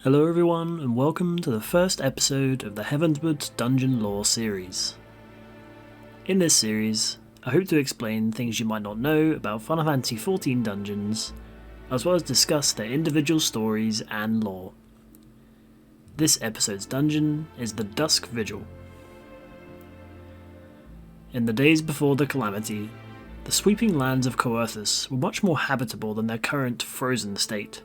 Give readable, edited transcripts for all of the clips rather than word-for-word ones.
Hello everyone, and welcome to the first episode of the Heavensward Dungeon Lore series. In this series, I hope to explain things you might not know about Final Fantasy XIV dungeons, as well as discuss their individual stories and lore. This episode's dungeon is the Dusk Vigil. In the days before the Calamity, the sweeping lands of Coerthas were much more habitable than their current frozen state.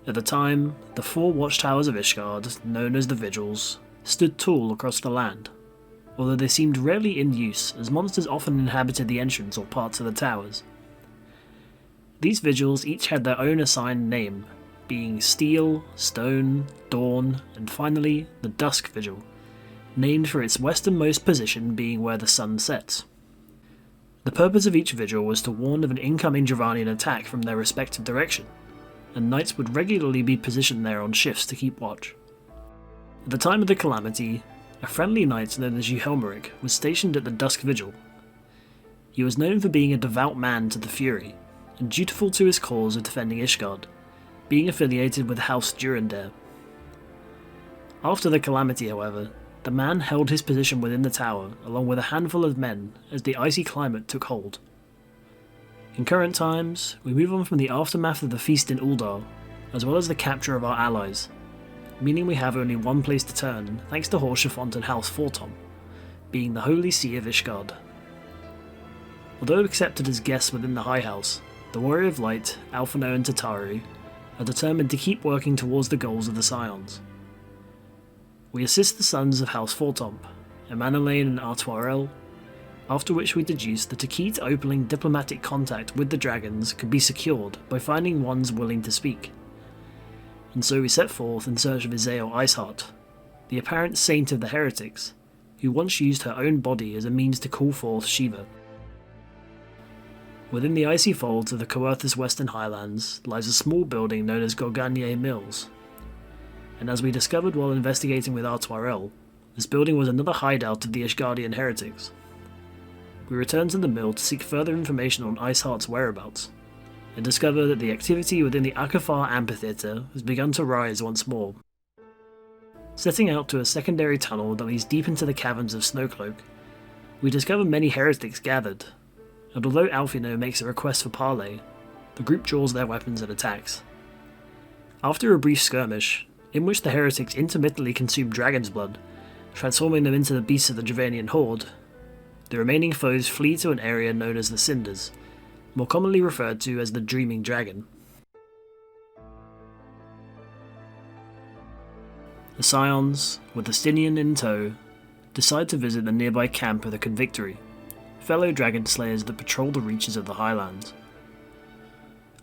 At the time, the four watchtowers of Ishgard, known as the Vigils, stood tall across the land, although they seemed rarely in use as monsters often inhabited the entrance or parts of the towers. These Vigils each had their own assigned name, being Steel, Stone, Dawn, and finally the Dusk Vigil, named for its westernmost position being where the sun sets. The purpose of each Vigil was to warn of an incoming Dravanian attack from their respective direction, and knights would regularly be positioned there on shifts to keep watch. At the time of the Calamity, a friendly knight known as Helmeric was stationed at the Dusk Vigil. He was known for being a devout man to the Fury, and dutiful to his cause of defending Ishgard, being affiliated with House Durandare. After the Calamity, however, the man held his position within the tower along with a handful of men as the icy climate took hold. In current times, we move on from the aftermath of the feast in Uldar, as well as the capture of our allies, meaning we have only one place to turn thanks to Horsefont and House Fortom, being the Holy See of Ishgard. Although accepted as guests within the High House, the Warrior of Light, Alphino and Tatari are determined to keep working towards the goals of the Scions. We assist the sons of House Fortom, Emanelaine and Artoirel, after which we deduce that a key to opening diplomatic contact with the dragons could be secured by finding ones willing to speak. And so we set forth in search of Izao Iceheart, the apparent saint of the heretics, who once used her own body as a means to call forth Shiva. Within the icy folds of the Coerthas Western Highlands lies a small building known as Gorganier Mills, and as we discovered while investigating with Artoirel, this building was another hideout of the Ishgardian heretics. We return to the mill to seek further information on Iceheart's whereabouts, and discover that the activity within the Akafar Amphitheatre has begun to rise once more. Setting out to a secondary tunnel that leads deep into the caverns of Snowcloak, we discover many heretics gathered, and although Alphino makes a request for parley, the group draws their weapons and attacks. After a brief skirmish, in which the heretics intermittently consume dragon's blood, transforming them into the beasts of the Dravanian Horde, the remaining foes flee to an area known as the Cinders, more commonly referred to as the Dreaming Dragon. The Scions, with the Stinian in tow, decide to visit the nearby camp of the Convictory, fellow dragon slayers that patrol the reaches of the Highlands.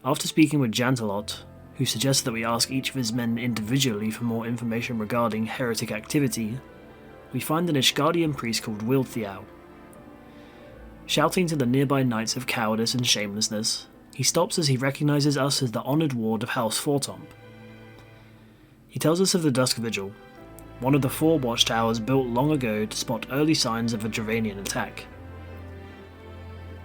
After speaking with Jantalot, who suggests that we ask each of his men individually for more information regarding heretic activity, we find an Ishgardian priest called Wilthiau. Shouting to the nearby knights of cowardice and shamelessness, he stops as he recognises us as the honoured ward of House Fortom. He tells us of the Dusk Vigil, one of the four watchtowers built long ago to spot early signs of a Dravanian attack.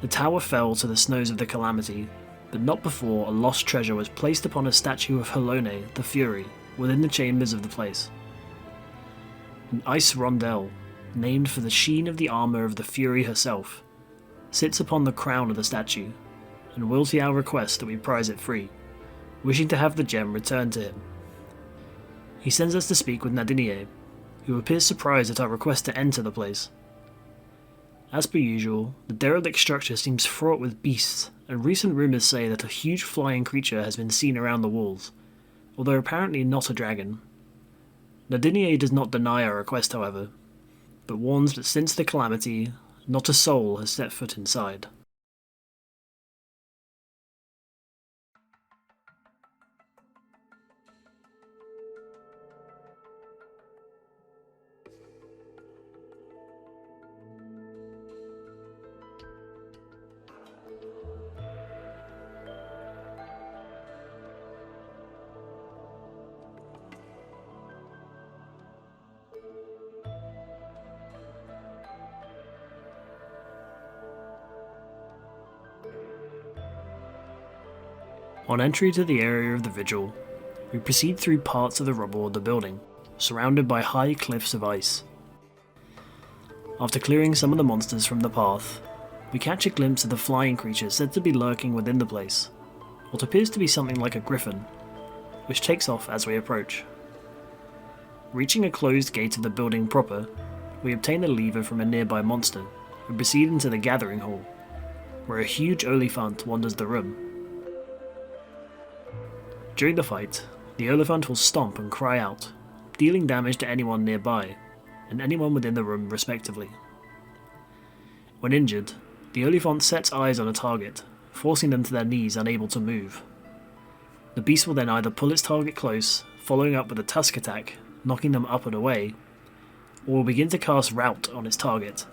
The tower fell to the snows of the Calamity, but not before a lost treasure was placed upon a statue of Helone, the Fury, within the chambers of the place. An ice rondelle, named for the sheen of the armour of the Fury herself, sits upon the crown of the statue, and Wilthiau requests that we prize it free, wishing to have the gem returned to him. He sends us to speak with Nadinier, who appears surprised at our request to enter the place. As per usual, the derelict structure seems fraught with beasts, and recent rumours say that a huge flying creature has been seen around the walls, although apparently not a dragon. Nadinier does not deny our request, however, but warns that since the Calamity, not a soul has set foot inside. On entry to the area of the Vigil, we proceed through parts of the rubble of the building, surrounded by high cliffs of ice. After clearing some of the monsters from the path, we catch a glimpse of the flying creature said to be lurking within the place, what appears to be something like a griffin, which takes off as we approach. Reaching a closed gate of the building proper, we obtain a lever from a nearby monster and proceed into the gathering hall, where a huge Oliphant wanders the room. During the fight, the Oliphant will stomp and cry out, dealing damage to anyone nearby, and anyone within the room respectively. When injured, the Oliphant sets eyes on a target, forcing them to their knees unable to move. The beast will then either pull its target close, following up with a tusk attack, knocking them up and away, or will begin to cast Rout on its target.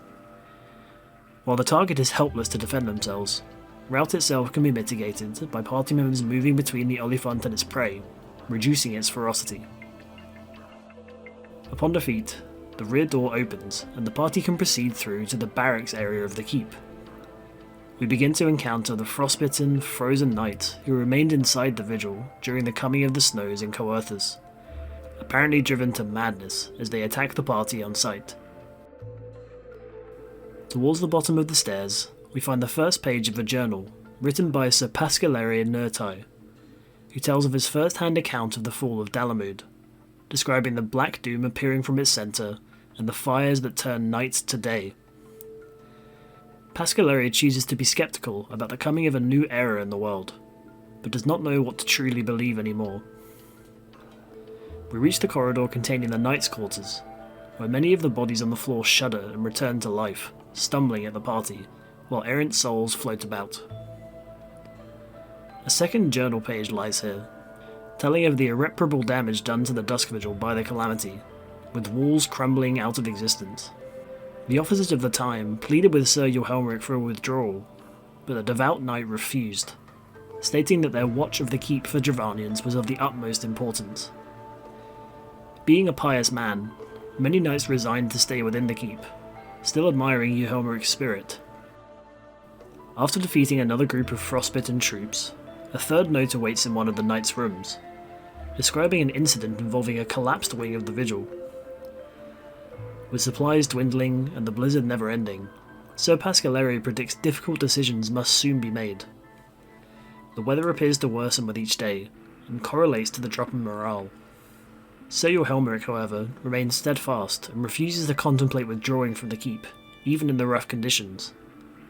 While the target is helpless to defend themselves, Rout itself can be mitigated by party members moving between the Oliphant and its prey, reducing its ferocity. Upon defeat, the rear door opens and the party can proceed through to the barracks area of the keep. We begin to encounter the frostbitten, frozen knight who remained inside the Vigil during the coming of the snows in Coerthus, apparently driven to madness as they attack the party on sight. Towards the bottom of the stairs, we find the first page of a journal written by Sir Pascalary Nertai, who tells of his first-hand account of the fall of Dalamud, describing the black doom appearing from its centre and the fires that turn night to day. Pascalary chooses to be sceptical about the coming of a new era in the world, but does not know what to truly believe anymore. We reach the corridor containing the Knight's quarters, where many of the bodies on the floor shudder and return to life, stumbling at the party, while errant souls float about. A second journal page lies here, telling of the irreparable damage done to the Dusk Vigil by the Calamity, with walls crumbling out of existence. The officers of the time pleaded with Sir Jorhelmeric for a withdrawal, but the devout knight refused, stating that their watch of the keep for Dravanians was of the utmost importance. Being a pious man, many knights resigned to stay within the keep, still admiring Jorhelmeric's spirit. After defeating another group of frostbitten troops, a third note awaits in one of the knights' rooms, describing an incident involving a collapsed wing of the Vigil. With supplies dwindling and the blizzard never ending, Sir Pascalary predicts difficult decisions must soon be made. The weather appears to worsen with each day, and correlates to the drop in morale. Sir Jorhelmeric, however, remains steadfast and refuses to contemplate withdrawing from the keep, even in the rough conditions,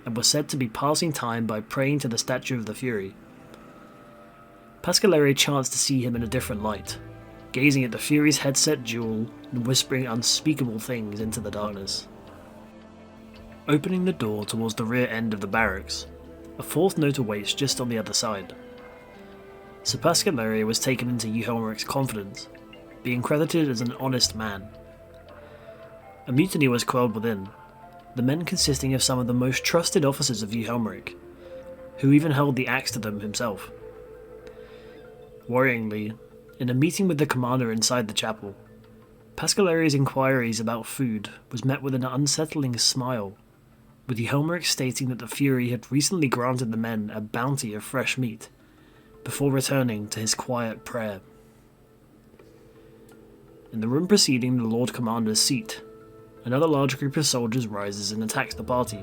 and was said to be passing time by praying to the statue of the Fury. Pascalary chanced to see him in a different light, gazing at the Fury's headset jewel and whispering unspeakable things into the darkness. Opening the door towards the rear end of the barracks, a fourth note awaits just on the other side. Sir Pascalary was taken into Jorhelmeric's confidence, being credited as an honest man. A mutiny was quelled within, the men consisting of some of the most trusted officers of Jorhelmeric, who even held the axe to them himself. Worryingly, in a meeting with the commander inside the chapel, Pascalary's inquiries about food was met with an unsettling smile, with Jorhelmeric stating that the Fury had recently granted the men a bounty of fresh meat, before returning to his quiet prayer. In the room preceding the Lord Commander's seat, another large group of soldiers rises and attacks the party,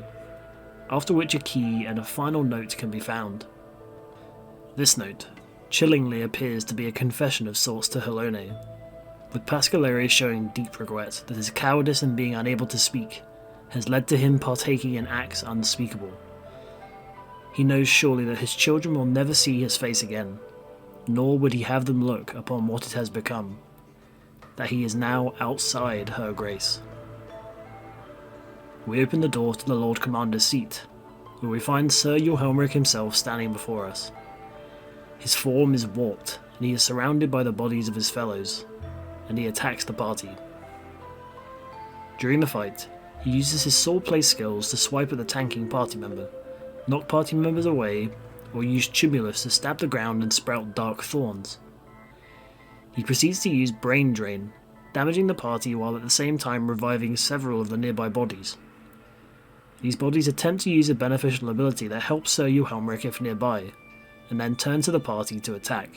after which a key and a final note can be found. This note chillingly appears to be a confession of sorts to Helone, with Pascalary showing deep regret that his cowardice in being unable to speak has led to him partaking in acts unspeakable. He knows surely that his children will never see his face again, nor would he have them look upon what it has become, that he is now outside her grace. We open the door to the Lord Commander's seat, where we find Sir Jorhelmeric himself standing before us. His form is warped, and he is surrounded by the bodies of his fellows, and he attacks the party. During the fight, he uses his swordplay skills to swipe at the tanking party member, knock party members away, or use Tumulus to stab the ground and sprout dark thorns. He proceeds to use Brain Drain, damaging the party while at the same time reviving several of the nearby bodies. These bodies attempt to use a beneficial ability that helps Sir Jorhelmeric if nearby, and then turn to the party to attack.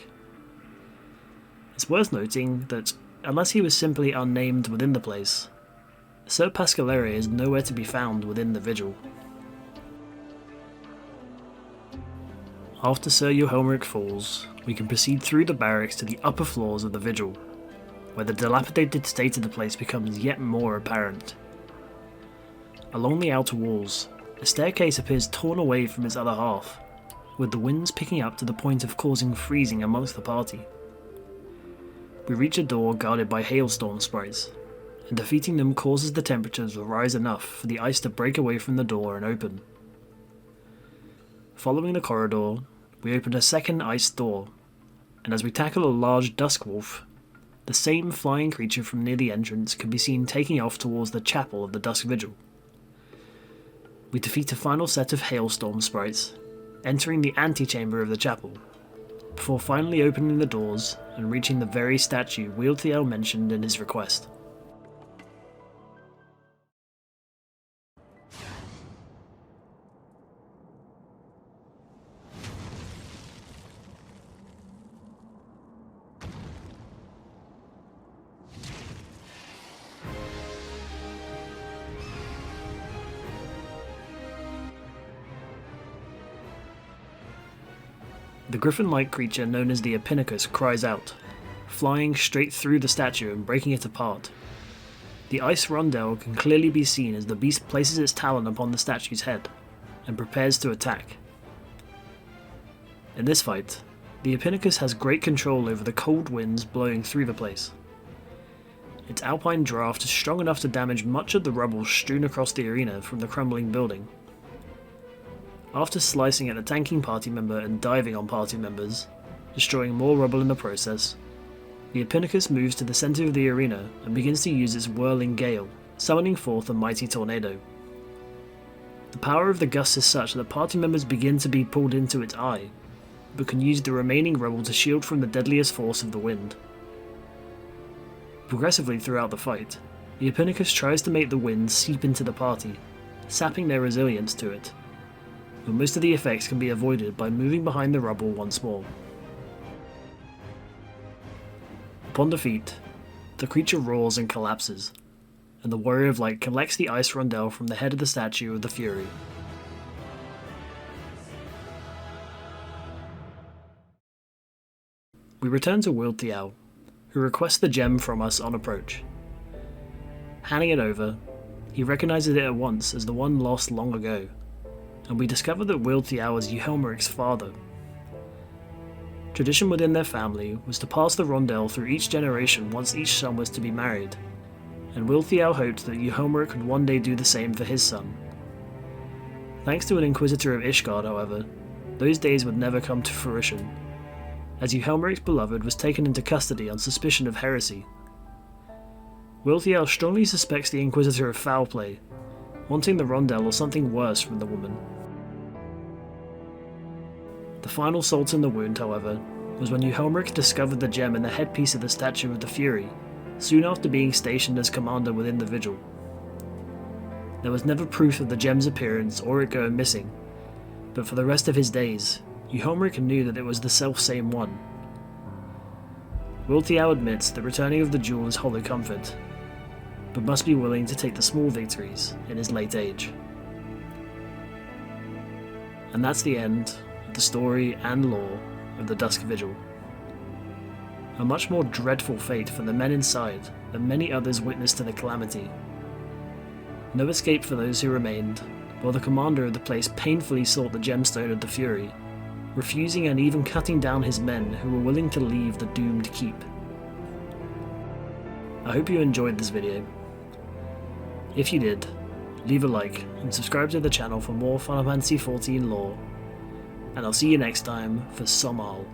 It's worth noting that, unless he was simply unnamed within the place, Sir Pascalere is nowhere to be found within the Vigil. After Sir Johelmeric falls, we can proceed through the barracks to the upper floors of the Vigil, where the dilapidated state of the place becomes yet more apparent. Along the outer walls, a staircase appears torn away from its other half, with the winds picking up to the point of causing freezing amongst the party. We reach a door guarded by hailstorm sprites, and defeating them causes the temperatures to rise enough for the ice to break away from the door and open. Following the corridor, we open a second ice door, and as we tackle a large dusk wolf, the same flying creature from near the entrance can be seen taking off towards the chapel of the Dusk Vigil. We defeat a final set of hailstorm sprites, entering the antechamber of the chapel, before finally opening the doors and reaching the very statue Weal'Theow mentioned in his request. The griffin-like creature known as the Epinacus cries out, flying straight through the statue and breaking it apart. The ice rondel can clearly be seen as the beast places its talon upon the statue's head, and prepares to attack. In this fight, the Epinacus has great control over the cold winds blowing through the place. Its alpine draft is strong enough to damage much of the rubble strewn across the arena from the crumbling building. After slicing at a tanking party member and diving on party members, destroying more rubble in the process, the Epinacus moves to the centre of the arena and begins to use its whirling gale, summoning forth a mighty tornado. The power of the gusts is such that party members begin to be pulled into its eye, but can use the remaining rubble to shield from the deadliest force of the wind. Progressively throughout the fight, the Epinacus tries to make the wind seep into the party, sapping their resilience to it, but most of the effects can be avoided by moving behind the rubble once more. Upon defeat, the creature roars and collapses, and the Warrior of Light collects the ice rondel from the head of the statue of the Fury. We return to Weal'Theow, who requests the gem from us on approach. Handing it over, he recognises it at once as the one lost long ago, and we discover that Weal'Theow is Johelmeric's father. Tradition within their family was to pass the rondel through each generation once each son was to be married, and Weal'Theow hoped that Johelmeric would one day do the same for his son. Thanks to an Inquisitor of Ishgard, however, those days would never come to fruition, as Johelmeric's beloved was taken into custody on suspicion of heresy. Weal'Theow strongly suspects the Inquisitor of foul play, wanting the rondel or something worse from the woman. The final salt in the wound, however, was when Johelmeric discovered the gem in the headpiece of the statue of the Fury, soon after being stationed as commander within the Vigil. There was never proof of the gem's appearance or it going missing, but for the rest of his days, Johelmeric knew that it was the self-same one. Weal'Theow admits that returning of the jewel is hollow comfort, but must be willing to take the small victories in his late age. And that's the end of the story and lore of the Dusk Vigil. A much more dreadful fate for the men inside than many others witnessed to the calamity. No escape for those who remained, while the commander of the place painfully sought the gemstone of the Fury, refusing and even cutting down his men who were willing to leave the doomed keep. I hope you enjoyed this video. If you did, leave a like and subscribe to the channel for more Final Fantasy XIV lore, and I'll see you next time for Somal.